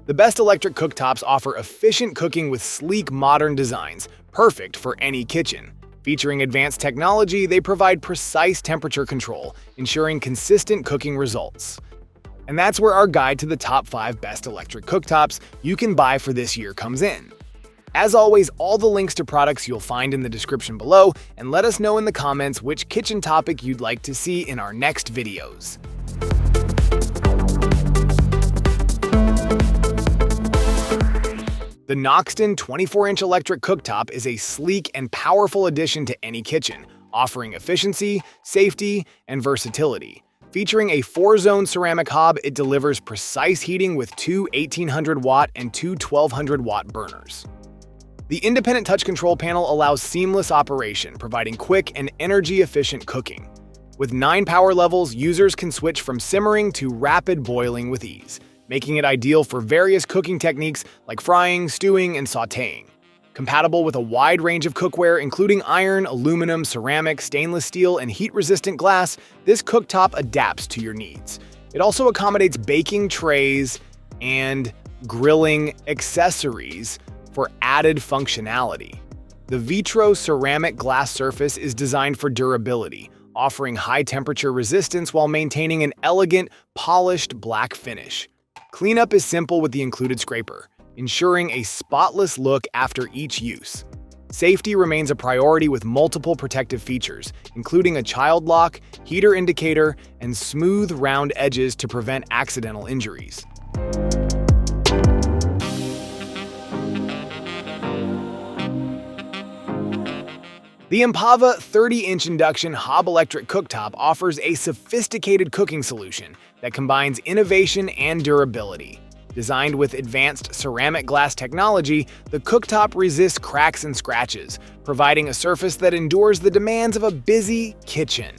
The best electric cooktops offer efficient cooking with sleek, modern designs, perfect for any kitchen. Featuring advanced technology, they provide precise temperature control, ensuring consistent cooking results. And that's where our guide to the top 5 best electric cooktops you can buy for this year comes in. As always, all the links to products you'll find in the description below, and let us know in the comments which kitchen topic you'd like to see in our next videos. The Noxton 24-inch electric cooktop is a sleek and powerful addition to any kitchen, offering efficiency, safety, and versatility. Featuring a 4-zone ceramic hob, it delivers precise heating with two 1800-watt and two 1200-watt burners. The independent touch control panel allows seamless operation, providing quick and energy-efficient cooking. With 9 power levels, users can switch from simmering to rapid boiling with ease, making it ideal for various cooking techniques like frying, stewing, and sautéing. Compatible with a wide range of cookware, including iron, aluminum, ceramic, stainless steel, and heat-resistant glass, this cooktop adapts to your needs. It also accommodates baking trays and grilling accessories for added functionality. The vitro ceramic glass surface is designed for durability, offering high-temperature resistance while maintaining an elegant, polished black finish. Cleanup is simple with the included scraper, ensuring a spotless look after each use. Safety remains a priority with multiple protective features, including a child lock, heater indicator, and smooth, round edges to prevent accidental injuries. The Empava 30-inch induction hob electric cooktop offers a sophisticated cooking solution that combines innovation and durability. Designed with advanced ceramic glass technology, the cooktop resists cracks and scratches, providing a surface that endures the demands of a busy kitchen.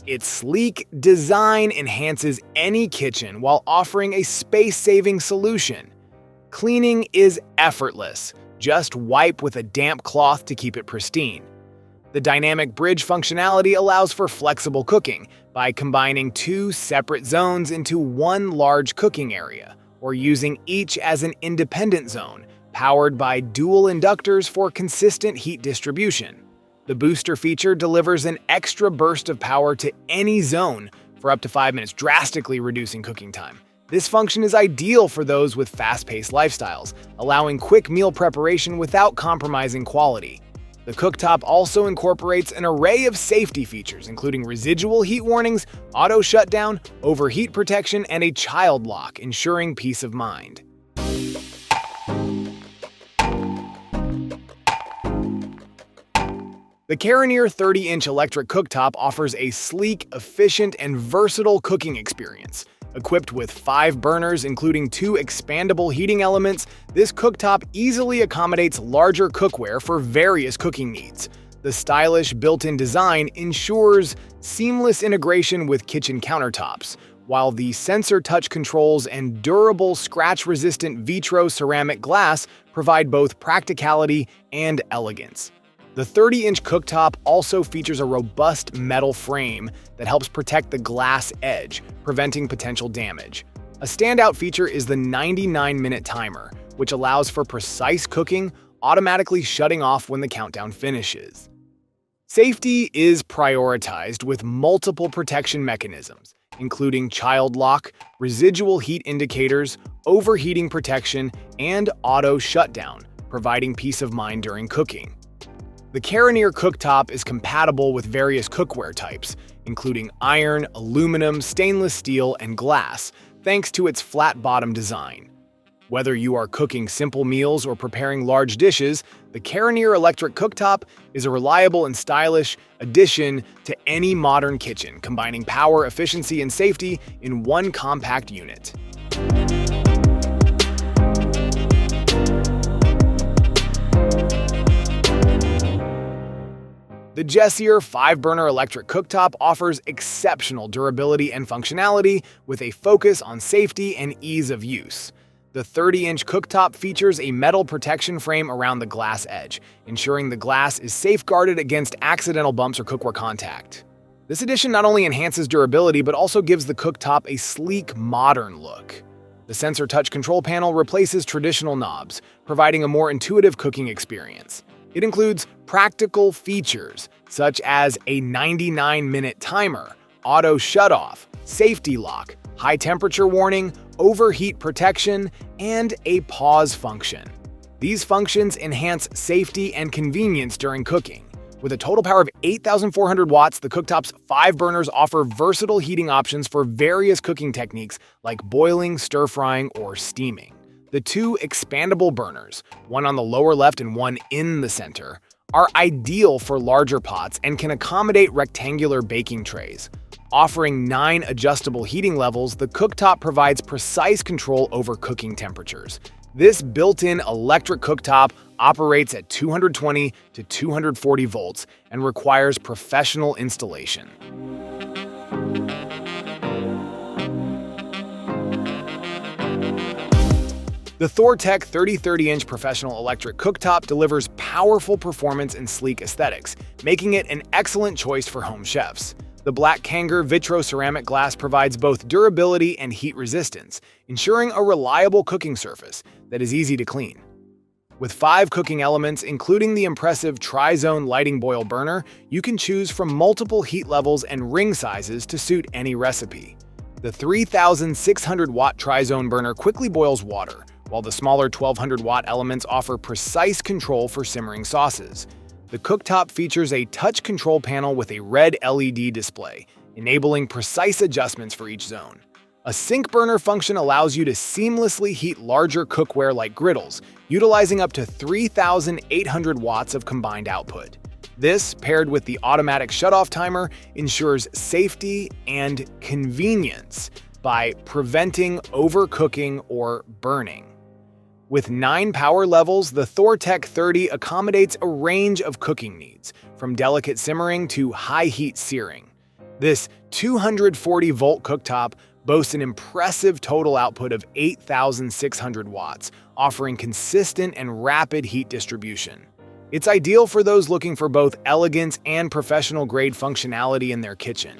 Its sleek design enhances any kitchen while offering a space-saving solution. Cleaning is effortless. Just wipe with a damp cloth to keep it pristine. The dynamic bridge functionality allows for flexible cooking by combining 2 separate zones into one large cooking area, or using each as an independent zone, powered by dual inductors for consistent heat distribution. The booster feature delivers an extra burst of power to any zone for up to 5 minutes, drastically reducing cooking time. This function is ideal for those with fast-paced lifestyles, allowing quick meal preparation without compromising quality. The cooktop also incorporates an array of safety features, including residual heat warnings, auto shutdown, overheat protection, and a child lock, ensuring peace of mind. The Karinear 30-inch electric cooktop offers a sleek, efficient, and versatile cooking experience. Equipped with 5 burners, including 2 expandable heating elements, this cooktop easily accommodates larger cookware for various cooking needs. The stylish built-in design ensures seamless integration with kitchen countertops, while the sensor touch controls and durable scratch-resistant vitro ceramic glass provide both practicality and elegance. The 30-inch cooktop also features a robust metal frame that helps protect the glass edge, preventing potential damage. A standout feature is the 99-minute timer, which allows for precise cooking, automatically shutting off when the countdown finishes. Safety is prioritized with multiple protection mechanisms, including child lock, residual heat indicators, overheating protection, and auto shutdown, providing peace of mind during cooking. The Karinear cooktop is compatible with various cookware types, including iron, aluminum, stainless steel, and glass, thanks to its flat bottom design. Whether you are cooking simple meals or preparing large dishes, the Karinear electric cooktop is a reliable and stylish addition to any modern kitchen, combining power, efficiency, and safety in one compact unit. The Jessier 5-burner electric cooktop offers exceptional durability and functionality with a focus on safety and ease of use. The 30-inch cooktop features a metal protection frame around the glass edge, ensuring the glass is safeguarded against accidental bumps or cookware contact. This addition not only enhances durability but also gives the cooktop a sleek, modern look. The sensor touch control panel replaces traditional knobs, providing a more intuitive cooking experience. It includes practical features such as a 99-minute timer, auto shutoff, safety lock, high temperature warning, overheat protection, and a pause function. These functions enhance safety and convenience during cooking. With a total power of 8,400 watts, the Cooktop's 5 burners offer versatile heating options for various cooking techniques like boiling, stir-frying, or steaming. The 2 expandable burners, one on the lower left and one in the center, are ideal for larger pots and can accommodate rectangular baking trays. Offering 9 adjustable heating levels, the Cooktop provides precise control over cooking temperatures. This built-in electric cooktop operates at 220 to 240 volts and requires professional installation. The Thorte 30-30-inch professional electric cooktop delivers powerful performance and sleek aesthetics, making it an excellent choice for home chefs. The black Kanger vitro-ceramic glass provides both durability and heat resistance, ensuring a reliable cooking surface that is easy to clean. With 5 cooking elements, including the impressive tri-zone lighting boil burner, you can choose from multiple heat levels and ring sizes to suit any recipe. The 3,600-watt tri-zone burner quickly boils water, while the smaller 1,200-watt elements offer precise control for simmering sauces. The cooktop features a touch control panel with a red LED display, enabling precise adjustments for each zone. A sink burner function allows you to seamlessly heat larger cookware like griddles, utilizing up to 3,800 watts of combined output. This, paired with the automatic shutoff timer, ensures safety and convenience by preventing overcooking or burning. With 9 power levels, the Thorte 30 accommodates a range of cooking needs, from delicate simmering to high-heat searing. This 240-volt cooktop boasts an impressive total output of 8,600 watts, offering consistent and rapid heat distribution. It's ideal for those looking for both elegance and professional-grade functionality in their kitchen.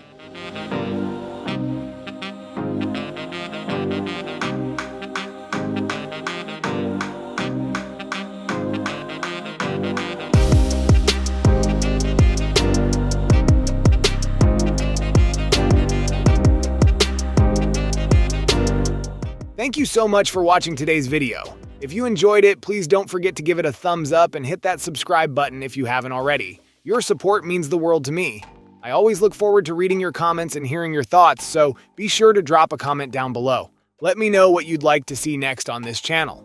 Thank you so much for watching today's video. If you enjoyed it, please don't forget to give it a thumbs up and hit that subscribe button if you haven't already. Your support means the world to me. I always look forward to reading your comments and hearing your thoughts, so be sure to drop a comment down below. Let me know what you'd like to see next on this channel.